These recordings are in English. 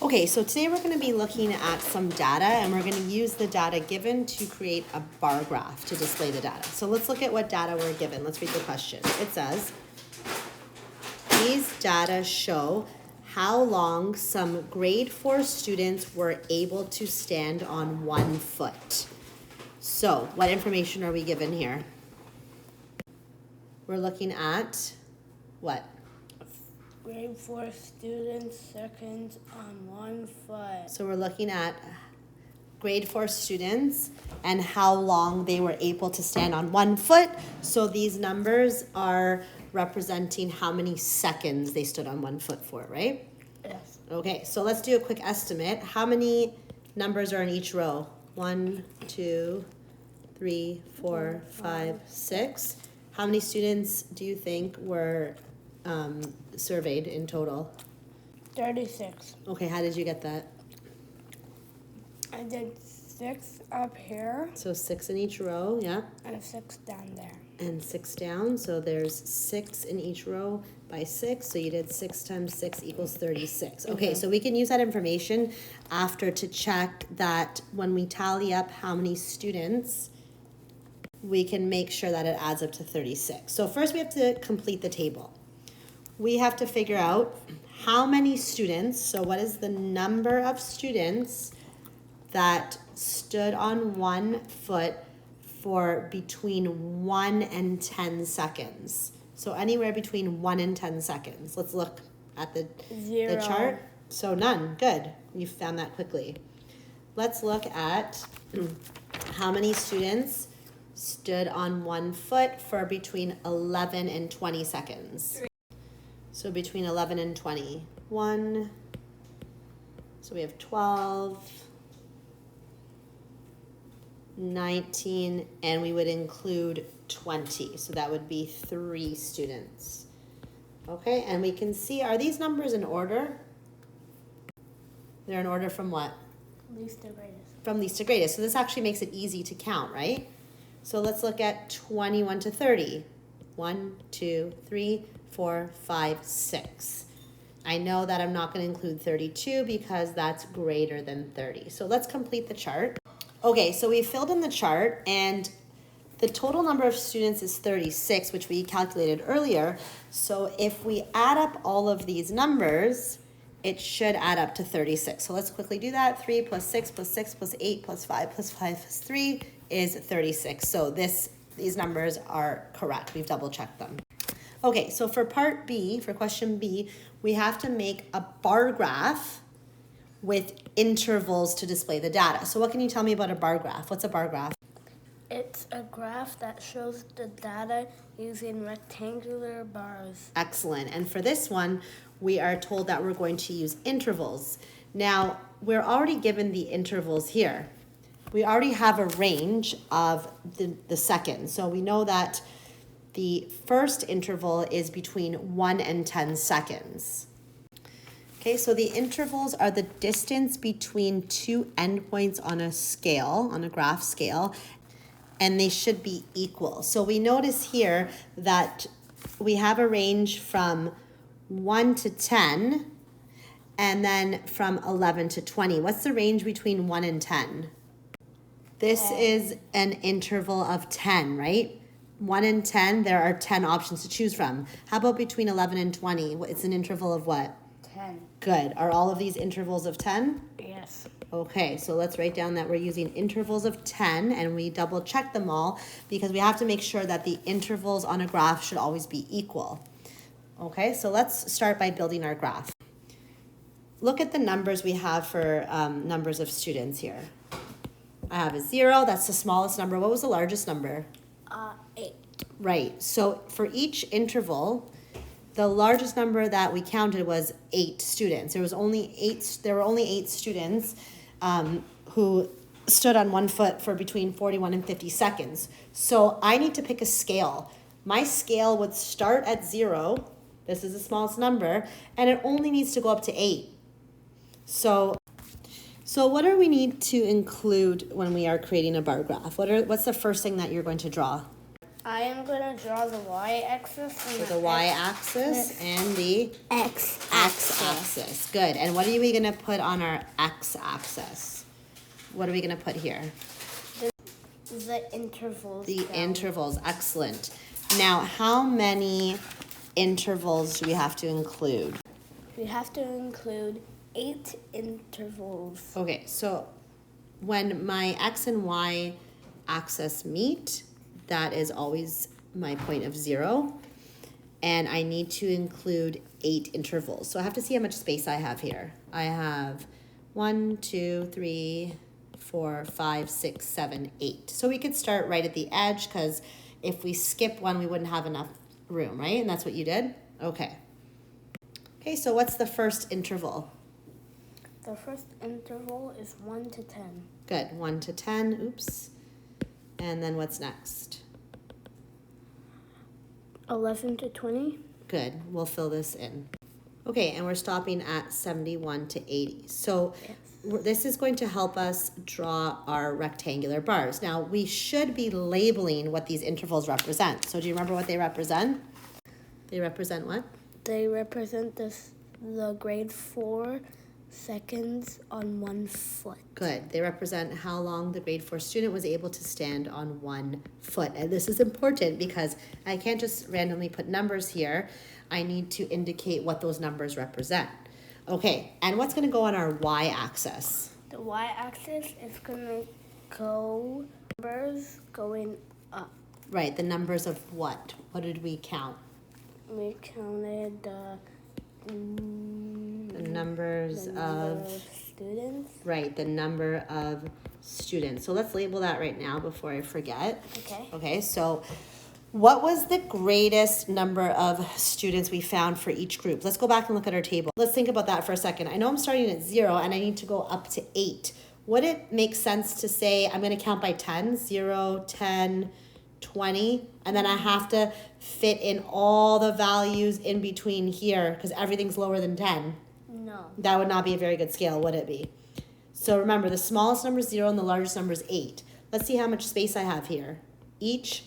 Okay, so today we're going to be looking at some data, and we're going to use the data given to create a bar graph to display the data. So let's look at what data we're given. Let's read the question. It says, these data show how long some grade 4 students were able to stand on 1 foot. So what information are we given here? We're looking at what? Grade 4 students seconds on 1 foot. So we're looking at grade 4 students and how long they were able to stand on 1 foot. So these numbers are representing how many seconds they stood on 1 foot for, right? Yes. Okay, so let's do a quick estimate. How many numbers are in each row? 1, 2, 3, 4, 5, 6. How many students do you think were surveyed in total? 36. Okay, how did you get that? I did 6 up here. So 6 in each row, yeah. And 6 down there. And 6 down, so there's 6 in each row by 6, so you did 6 times 6 equals 36. Okay, so we can use that information after to check that when we tally up how many students, we can make sure that it adds up to 36. So first we have to complete the table. We have to figure out how many students, so what is the number of students that stood on 1 foot for between 1 and 10 seconds. So anywhere between 1 and 10 seconds. Let's look at the 0. chart. So none, good. You found that quickly. Let's look at how many students stood on 1 foot for between 11 and 20 seconds. So between 11 and 20. 1, so we have 12, 19, and we would include 20. So that would be 3 students. Okay, and we can see, are these numbers in order? They're in order from what? Least to greatest. From least to greatest. So this actually makes it easy to count, right? So let's look at 21 to 30. 1, 2, 3, 4, 5, 6. I know that I'm not going to include 32 because that's greater than 30. So let's complete the chart. Okay, so we filled in the chart and the total number of students is 36, which we calculated earlier. So if we add up all of these numbers, it should add up to 36. So let's quickly do that. 3 plus 6 plus 6 plus 8 plus 5 plus 5 plus 3 is 36. So these numbers are correct. We've double checked them. Okay, so for part B, for question B, we have to make a bar graph with intervals to display the data. So what can you tell me about a bar graph? What's a bar graph? It's a graph that shows the data using rectangular bars. Excellent. And for this one, we are told that we're going to use intervals. Now, we're already given the intervals here. We already have a range of the seconds. So we know that the first interval is between 1 and 10 seconds. Okay, so the intervals are the distance between 2 endpoints on a scale, on a graph scale, and they should be equal. So we notice here that we have a range from 1 to 10, and then from 11 to 20. What's the range between 1 and 10? This is an interval of 10, right? 1 and 10, there are 10 options to choose from. How about between 11 and 20? It's an interval of what? 10. Good. Are all of these intervals of 10? Yes. Okay, so let's write down that we're using intervals of 10, and we double check them all because we have to make sure that the intervals on a graph should always be equal. Okay, so let's start by building our graph. Look at the numbers we have for numbers of students here. I have a 0, that's the smallest number. What was the largest number? 8. Right, so for each interval, the largest number that we counted was 8 students. There were only 8 students who stood on 1 foot for between 41 and 50 seconds. So I need to pick a scale. My scale would start at 0, this is the smallest number, and it only needs to go up to 8. So what do we need to include when we are creating a bar graph? What's the first thing that you're going to draw? I am going to draw the y-axis. So the y-axis and the x-axis. Good. And what are we going to put on our x-axis? What are we going to put here? The intervals. The intervals. Excellent. Now, how many intervals do we have to include? We have to include 8 intervals. Okay, so when my x and y axis meet, that is always my point of 0. And I need to include 8 intervals. So I have to see how much space I have here. I have 1, 2, 3, 4, 5, 6, 7, 8. So we could start right at the edge because if we skip one, we wouldn't have enough room, right? And that's what you did? Okay. Okay, so what's the first interval? The first interval is 1 to 10. Good, 1 to 10, oops. And then what's next? 11 to 20. Good, we'll fill this in. Okay, and we're stopping at 71 to 80. So this is going to help us draw our rectangular bars. Now, we should be labeling what these intervals represent. So do you remember what they represent? They represent what? They represent the grade 4 seconds on 1 foot. Good. They represent how long the grade 4 student was able to stand on 1 foot. And this is important because I can't just randomly put numbers here. I need to indicate what those numbers represent. Okay, and what's going to go on our y-axis? The y-axis is going to go numbers going up. Right, the numbers of what? What did we count? We counted the numbers of students. Right, the number of students. So let's label that right now before I forget. Okay. Okay, so what was the greatest number of students we found for each group? Let's go back and look at our table. Let's think about that for a second. I know I'm starting at 0 and I need to go up to 8. Would it make sense to say I'm going to count by 10? 0, 10, 20, and then I have to fit in all the values in between here because everything's lower than 10. No. That would not be a very good scale, would it be? So remember, the smallest number is 0 and the largest number is 8. Let's see how much space I have here. Each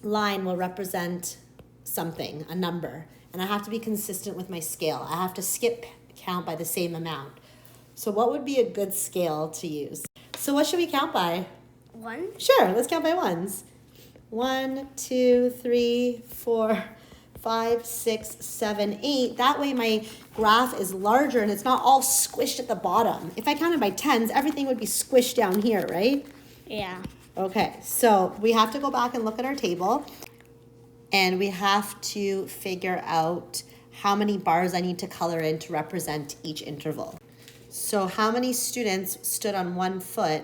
line will represent something, a number, and I have to be consistent with my scale. I have to skip count by the same amount. So what would be a good scale to use? So what should we count by? 1. Sure, let's count by ones. 1, 2, 3, 4, 5, 6, 7, 8. That way my graph is larger and it's not all squished at the bottom. If I counted by tens, everything would be squished down here, right? Yeah. Okay, so we have to go back and look at our table and we have to figure out how many bars I need to color in to represent each interval. So how many students stood on 1 foot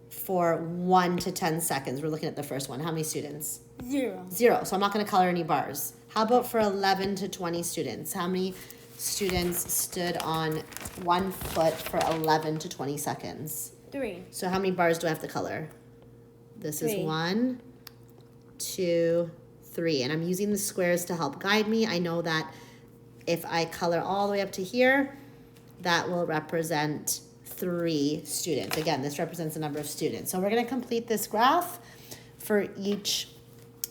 for 1 to 10 seconds? We're looking at the first one. How many students? 0. 0. So I'm not going to color any bars. How about for 11 to 20 students? How many students stood on 1 foot for 11 to 20 seconds? 3. So how many bars do I have to color? This is 3. 1, 2, 3. And I'm using the squares to help guide me. I know that if I color all the way up to here, that will represent 3 students. Again, this represents the number of students. So we're going to complete this graph for each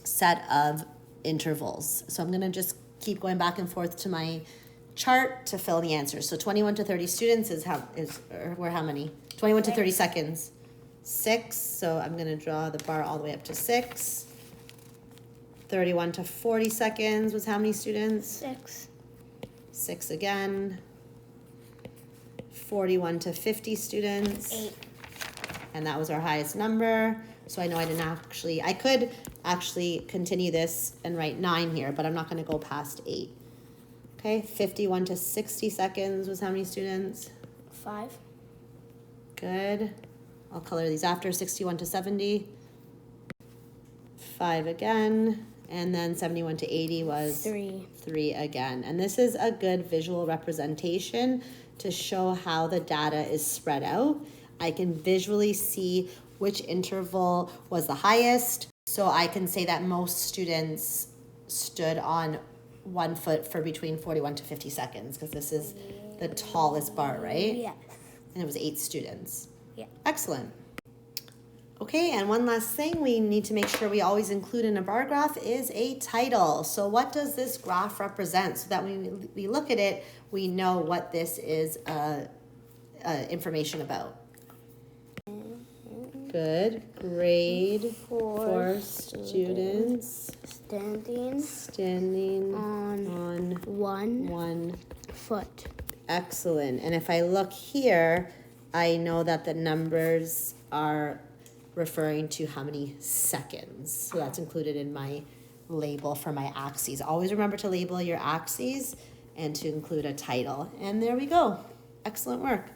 set of intervals. So I'm going to just keep going back and forth to my chart to fill the answers. So 21 to 30 students is how many? 21 to 30 seconds. 6. So I'm going to draw the bar all the way up to 6. 31 to 40 seconds was how many students? 6. 6 again. 41 to 50 students. 8. And that was our highest number. So I know I could actually continue this and write 9 here, but I'm not going to go past 8. Okay, 51 to 60 seconds was how many students? 5. Good. I'll color these after. 61 to 70. 5 again. And then 71 to 80 was 3. 3 again. And this is a good visual representation to show how the data is spread out. I can visually see which interval was the highest. So I can say that most students stood on 1 foot for between 41 to 50 seconds because this is the tallest bar, right? Yes. And it was 8 students. Yeah. Excellent. Okay, and one last thing we need to make sure we always include in a bar graph is a title. So what does this graph represent? So that when we look at it, we know what this is information about. Good. Grade for students standing on one foot. Excellent. And if I look here, I know that the numbers are referring to how many seconds. So that's included in my label for my axes. Always remember to label your axes and to include a title. And there we go. Excellent work.